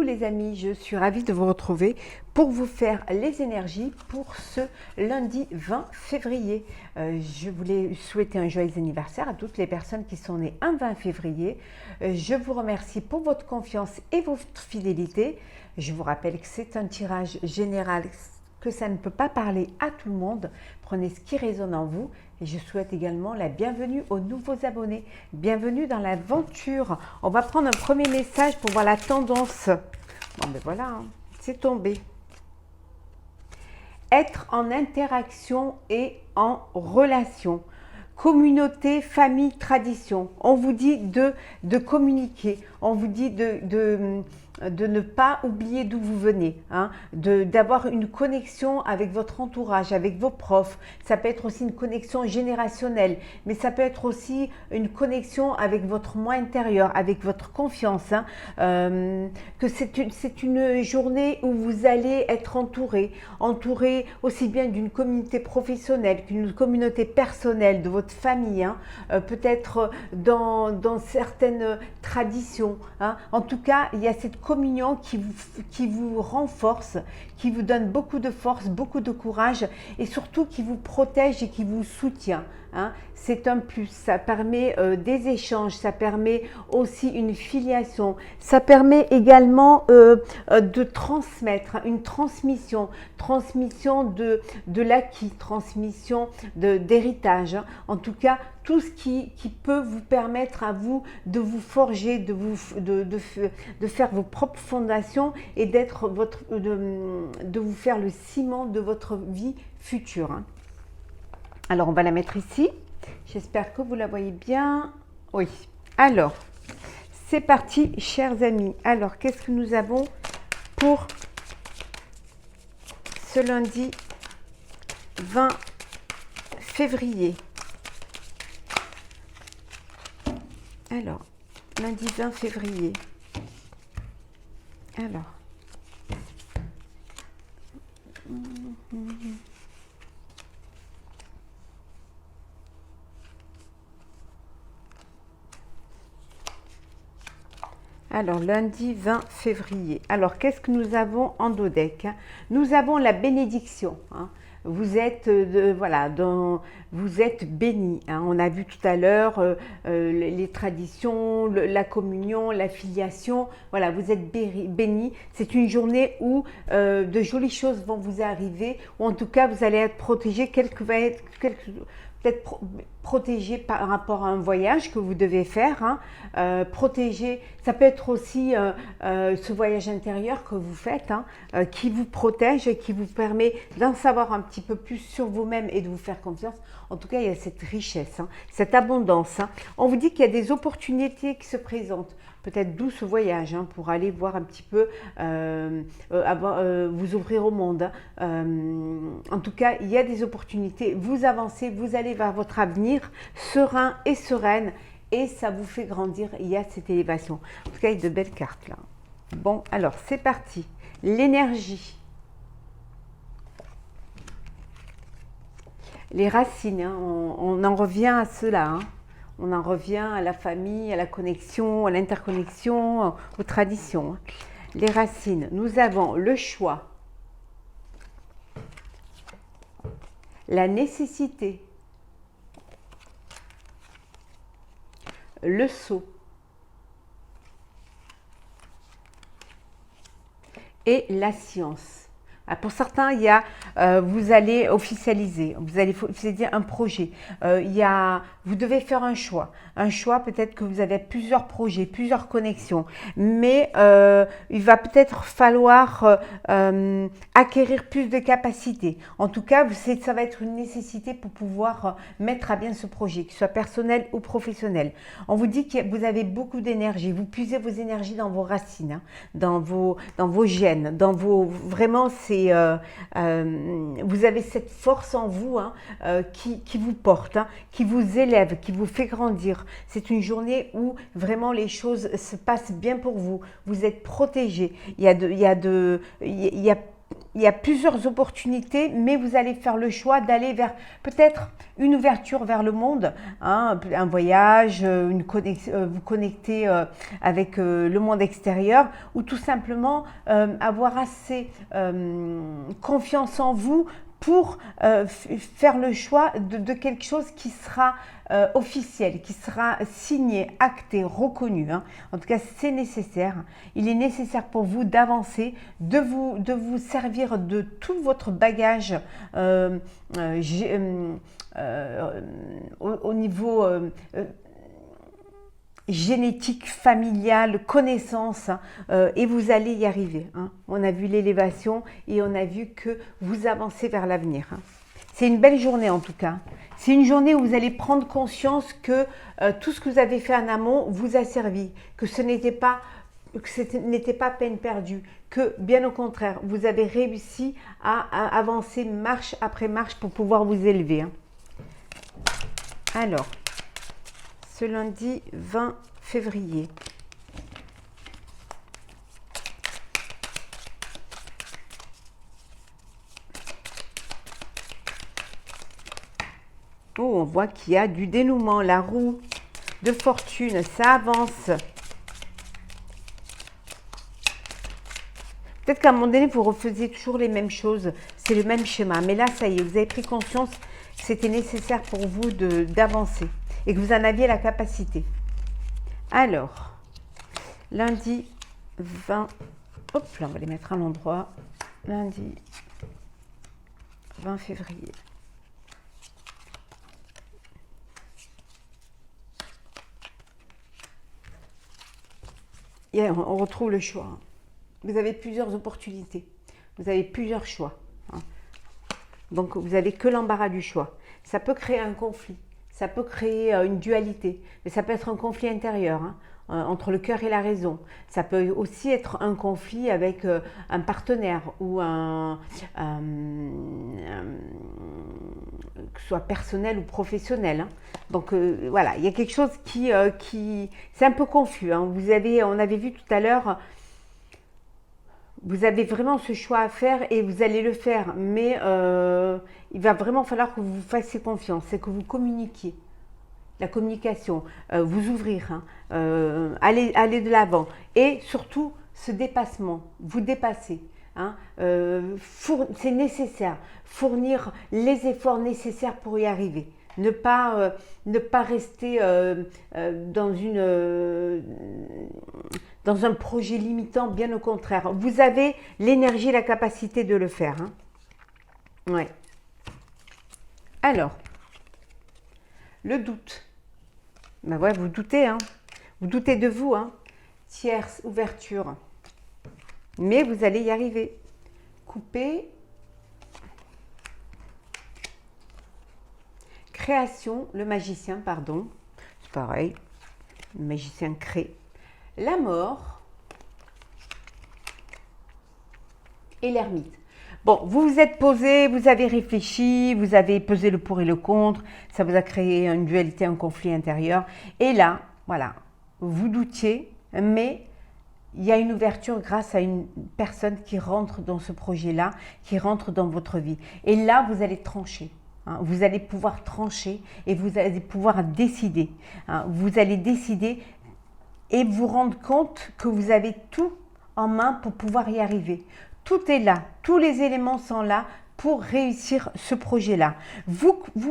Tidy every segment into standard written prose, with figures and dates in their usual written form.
Coucou les amis, je suis ravie de vous retrouver pour vous faire les énergies pour ce lundi 20 février. Je voulais souhaiter un joyeux anniversaire à toutes les personnes qui sont nées un 20 février. Je vous remercie pour votre confiance et votre fidélité. Je vous rappelle que c'est un tirage général, que ça ne peut pas parler à tout le monde. Prenez ce qui résonne en vous. Et je souhaite également la bienvenue aux nouveaux abonnés. Bienvenue dans l'aventure. On va prendre un premier message pour voir la tendance. Bon, ben voilà, hein, c'est tombé. Être en interaction et en relation. Communauté, famille, tradition. On vous dit de communiquer. On vous dit de ne pas oublier d'où vous venez, hein, d'avoir une connexion avec votre entourage, avec vos profs. Ça peut être aussi une connexion générationnelle, mais ça peut être aussi une connexion avec votre moi intérieur, avec votre confiance. Hein, que c'est une journée où vous allez être entouré aussi bien d'une communauté professionnelle qu'une communauté personnelle, de votre famille, hein, peut-être dans certaines traditions. Hein. En tout cas, il y a cette communion qui vous renforce, qui vous donne beaucoup de force, beaucoup de courage et surtout qui vous protège et qui vous soutient. Hein. C'est un plus, ça permet des échanges, ça permet aussi une filiation, ça permet également de transmettre, une transmission de l'acquis, transmission d'héritage. Hein. En tout cas, tout ce qui peut vous permettre à vous de vous forger, de faire vos propres fondations et de vous faire le ciment de votre vie future. Hein. Alors, on va la mettre ici. J'espère que vous la voyez bien. Oui. Alors, c'est parti, chers amis. Alors, qu'est-ce que nous avons pour ce lundi 20 février? Alors, lundi 20 février. Alors. Alors, lundi 20 février. Alors, qu'est-ce que nous avons en dos deck? Nous avons la bénédiction. Hein. Vous êtes, vous êtes bénis. Hein. On a vu tout à l'heure les traditions, la communion, la filiation. Voilà, vous êtes bénis. C'est une journée où de jolies choses vont vous arriver, ou en tout cas, vous allez être protégé, peut-être protégé par rapport à un voyage que vous devez faire, hein, protégé, ça peut être aussi ce voyage intérieur que vous faites, hein, qui vous protège et qui vous permet d'en savoir un petit peu plus sur vous-même et de vous faire confiance. En tout cas, il y a cette richesse, hein, cette abondance. Hein. On vous dit qu'il y a des opportunités qui se présentent. Peut-être d'où ce voyage, hein, pour aller voir un petit peu, vous ouvrir au monde. Hein. En tout cas, il y a des opportunités. Vous avancez, vous allez vers votre avenir serein et sereine et ça vous fait grandir. Il y a cette élévation. En tout cas, il y a de belles cartes là. Bon, alors c'est parti. L'énergie. Les racines, hein, on en revient à cela. Hein. On en revient à la famille, à la connexion, à l'interconnexion, aux traditions. Les racines, nous avons le choix, la nécessité, le sceau et la science. Pour certains, il y a, vous allez officialiser un projet. Vous devez faire un choix. Un choix, peut-être que vous avez plusieurs projets, plusieurs connexions. Mais il va peut-être falloir acquérir plus de capacités. En tout cas, ça va être une nécessité pour pouvoir mettre à bien ce projet, qu'il soit personnel ou professionnel. On vous dit que vous avez beaucoup d'énergie. Vous puisez vos énergies dans vos racines, hein, dans vos gènes, vraiment, vous avez cette force en vous, hein, qui vous porte, hein, qui vous élève, qui vous fait grandir. C'est une journée où vraiment les choses se passent bien pour vous. Vous êtes protégés. Il y a il y a plusieurs opportunités, mais vous allez faire le choix d'aller vers peut-être une ouverture vers le monde, hein, un voyage, vous connecter avec le monde extérieur, ou tout simplement avoir assez confiance en vous pour faire le choix de quelque chose qui sera officiel, qui sera signé, acté, reconnu. Hein. En tout cas, c'est nécessaire. Il est nécessaire pour vous d'avancer, de vous servir de tout votre bagage au niveau génétique, familiale, connaissance, hein, et vous allez y arriver. Hein. On a vu l'élévation et on a vu que vous avancez vers l'avenir. Hein. C'est une belle journée en tout cas. C'est une journée où vous allez prendre conscience que tout ce que vous avez fait en amont vous a servi, que ce n'était pas peine perdue, que bien au contraire, vous avez réussi à avancer marche après marche pour pouvoir vous élever. Hein. Alors, ce lundi 20 février. Oh, on voit qu'il y a du dénouement, la roue de fortune, ça avance. Peut-être qu'à un moment donné, vous refaisiez toujours les mêmes choses, c'est le même schéma. Mais là, ça y est, vous avez pris conscience que c'était nécessaire pour vous d'avancer et que vous en aviez la capacité. Alors, lundi 20, hop là, on va les mettre à l'endroit. Lundi 20 février. Et on retrouve le choix. Vous avez plusieurs opportunités. Vous avez plusieurs choix. Donc, vous n'avez que l'embarras du choix. Ça peut créer un conflit. Ça peut créer une dualité. Mais ça peut être un conflit intérieur, hein, entre le cœur et la raison. Ça peut aussi être un conflit avec un partenaire ou que ce soit personnel ou professionnel. Hein. Donc voilà, il y a quelque chose qui c'est un peu confus. Hein. On avait vu tout à l'heure, vous avez vraiment ce choix à faire et vous allez le faire. Mais il va vraiment falloir que vous fassiez confiance et que vous communiquiez. La communication, vous ouvrir, hein, aller de l'avant et surtout ce dépassement, vous dépasser. Hein, c'est nécessaire, fournir les efforts nécessaires pour y arriver. Ne pas rester dans un projet limitant, bien au contraire. Vous avez l'énergie et la capacité de le faire. Hein. Ouais. Alors, le doute. Ben ouais, vous doutez, hein. Vous doutez de vous, hein. Tierce, ouverture. Mais vous allez y arriver. Couper. Création, le magicien, pardon. C'est pareil. Le magicien crée. La mort. Et l'ermite. Bon, vous vous êtes posé, vous avez réfléchi, vous avez pesé le pour et le contre, ça vous a créé une dualité, un conflit intérieur. Et là, voilà, vous doutiez, mais il y a une ouverture grâce à une personne qui rentre dans ce projet-là, qui rentre dans votre vie. Et là, vous allez trancher. Hein, vous allez pouvoir trancher et vous allez pouvoir décider. Hein, vous allez décider et vous rendre compte que vous avez tout en main pour pouvoir y arriver. Tout est là, tous les éléments sont là pour réussir ce projet-là.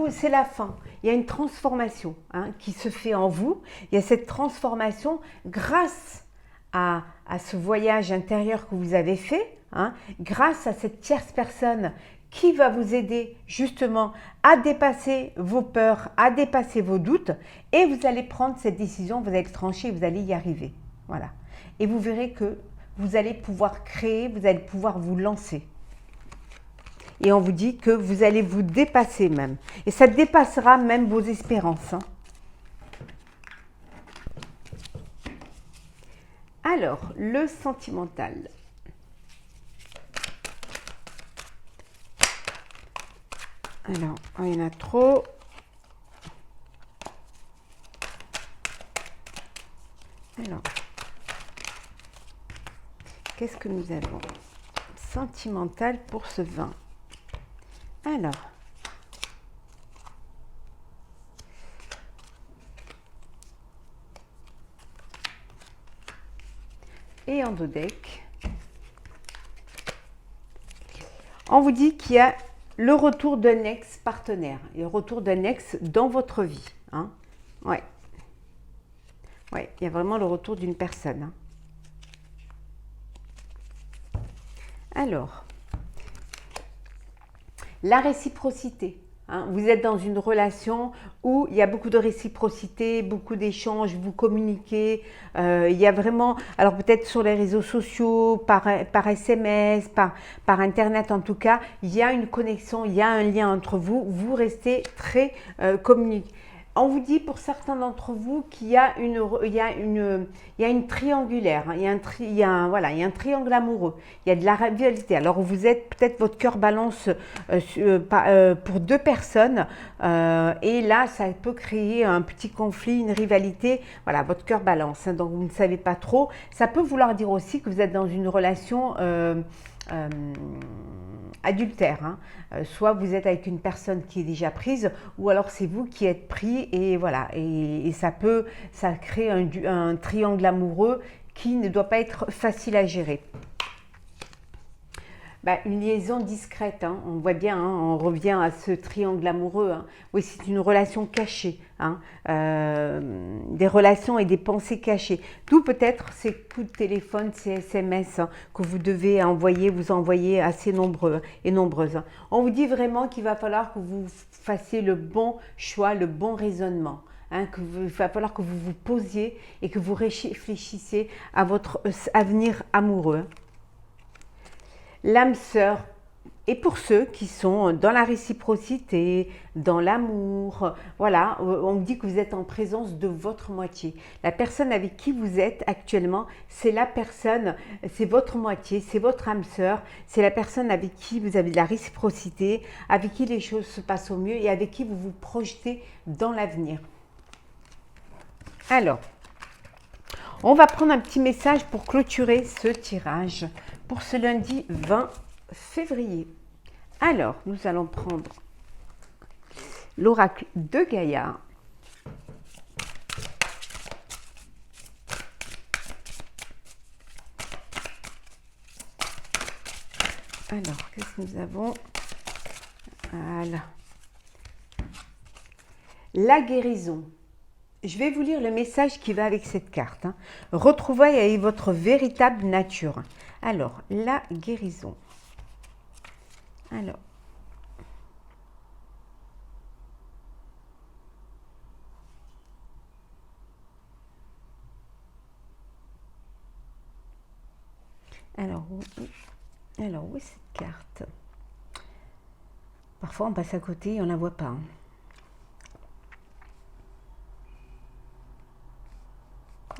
C'est la fin. Il y a une transformation, hein, qui se fait en vous. Il y a cette transformation grâce à ce voyage intérieur que vous avez fait, hein, grâce à cette tierce personne qui va vous aider justement à dépasser vos peurs, à dépasser vos doutes, et vous allez prendre cette décision, vous allez trancher, vous allez y arriver. Voilà. Et vous verrez que vous allez pouvoir créer, vous allez pouvoir vous lancer. Et on vous dit que vous allez vous dépasser même. Et ça dépassera même vos espérances. Hein. Alors, le sentimental. Alors, il y en a trop. Alors, qu'est-ce que nous avons? sentimental pour ce 20. Alors, et en dos deck, on vous dit qu'il y a le retour d'un ex-partenaire, et le retour d'un ex dans votre vie. Hein. Ouais. Ouais, il y a vraiment le retour d'une personne. Hein. Alors, la réciprocité. Hein, vous êtes dans une relation où il y a beaucoup de réciprocité, beaucoup d'échanges, vous communiquez. Il y a vraiment, alors peut-être sur les réseaux sociaux, par SMS, par Internet en tout cas, il y a une connexion, il y a un lien entre vous. Vous restez très communiqués. On vous dit pour certains d'entre vous qu'il y a une triangulaire, hein, il y a un triangle amoureux, il y a de la rivalité. Alors vous êtes peut-être votre cœur balance pour deux personnes et là ça peut créer un petit conflit, une rivalité. Voilà, votre cœur balance, hein, donc vous ne savez pas trop. Ça peut vouloir dire aussi que vous êtes dans une relation adultère, hein. Soit vous êtes avec une personne qui est déjà prise, ou alors c'est vous qui êtes pris et voilà, et ça crée un triangle amoureux qui ne doit pas être facile à gérer. Une liaison discrète, hein, on voit bien, hein, on revient à ce triangle amoureux. Hein. Oui, c'est une relation cachée, hein, des relations et des pensées cachées. D'où peut-être ces coups de téléphone, ces SMS hein, que vous devez vous envoyer assez nombreux et nombreuses. Hein. On vous dit vraiment qu'il va falloir que vous fassiez le bon choix, le bon raisonnement. Hein, il va falloir que vous vous posiez et que vous réfléchissiez à votre avenir amoureux. L'âme sœur, et pour ceux qui sont dans la réciprocité, dans l'amour, voilà, on dit que vous êtes en présence de votre moitié. La personne avec qui vous êtes actuellement, c'est la personne, c'est votre moitié, c'est votre âme sœur, c'est la personne avec qui vous avez de la réciprocité, avec qui les choses se passent au mieux et avec qui vous vous projetez dans l'avenir. Alors, on va prendre un petit message pour clôturer ce tirage pour ce lundi 20 février. Alors, nous allons prendre l'oracle de Gaïa. Alors, qu'est-ce que nous avons? Voilà. La guérison. Je vais vous lire le message qui va avec cette carte. Hein. Retrouvailles avec votre véritable nature. Alors, la guérison. Alors, où est cette carte? Parfois, on passe à côté et on ne la voit pas. Hein.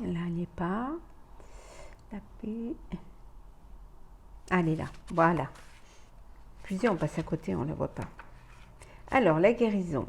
Là, elle n'y est pas. La paix. Elle est là. Voilà. Plusieurs, on passe à côté, on ne la voit pas. Alors, la guérison.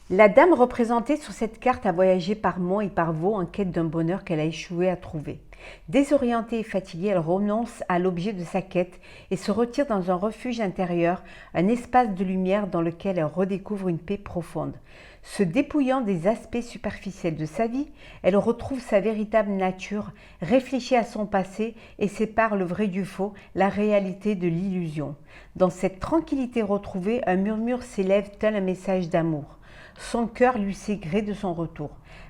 La dame représentée sur cette carte a voyagé par monts et par vaux en quête d'un bonheur qu'elle a échoué à trouver. Désorientée et fatiguée, elle renonce à l'objet de sa quête et se retire dans un refuge intérieur, un espace de lumière dans lequel elle redécouvre une paix profonde. Se dépouillant des aspects superficiels de sa vie, elle retrouve sa véritable nature, réfléchit à son passé et sépare le vrai du faux, la réalité de l'illusion. Dans cette tranquillité retrouvée, un murmure s'élève tel un message d'amour. Son cœur lui sait gré de son retour.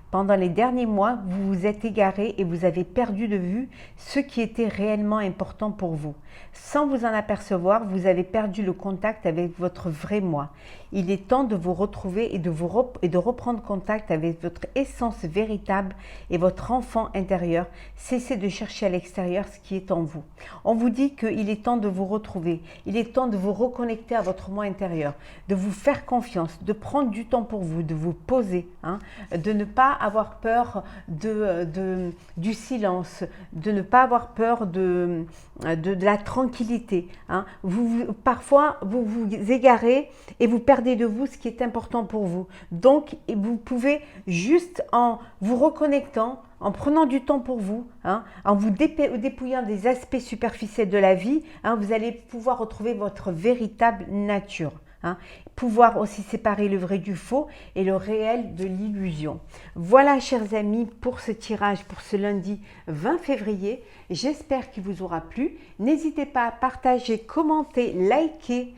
Pendant les derniers mois, vous vous êtes égaré et vous avez perdu de vue ce qui était réellement important pour vous. Sans vous en apercevoir, vous avez perdu le contact avec votre vrai moi. Il est temps de vous retrouver et de reprendre contact avec votre essence véritable et votre enfant intérieur. Cessez de chercher à l'extérieur ce qui est en vous. On vous dit qu'il est temps de vous retrouver. Il est temps de vous reconnecter à votre moi intérieur, de vous faire confiance, de prendre du temps pour vous, de vous poser, hein, de ne pas avoir peur du silence, de ne pas avoir peur de la tranquillité. Hein. Parfois, vous vous égarez et vous perdez de vous ce qui est important pour vous. Donc, vous pouvez juste en vous reconnectant, en prenant du temps pour vous, hein, en vous dépouillant des aspects superficiels de la vie, hein, vous allez pouvoir retrouver votre véritable nature. Hein, pouvoir aussi séparer le vrai du faux et le réel de l'illusion. Voilà, chers amis, pour ce tirage pour ce lundi 20 février. J'espère qu'il vous aura plu. N'hésitez pas à partager, commenter, liker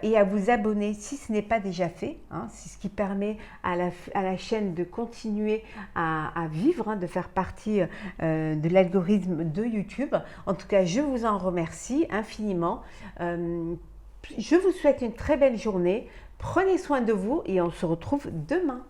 et à vous abonner si ce n'est pas déjà fait. Hein, c'est ce qui permet à la chaîne de continuer à vivre, hein, de faire partie de l'algorithme de YouTube. En tout cas, je vous en remercie infiniment. Je vous souhaite une très belle journée. Prenez soin de vous et on se retrouve demain.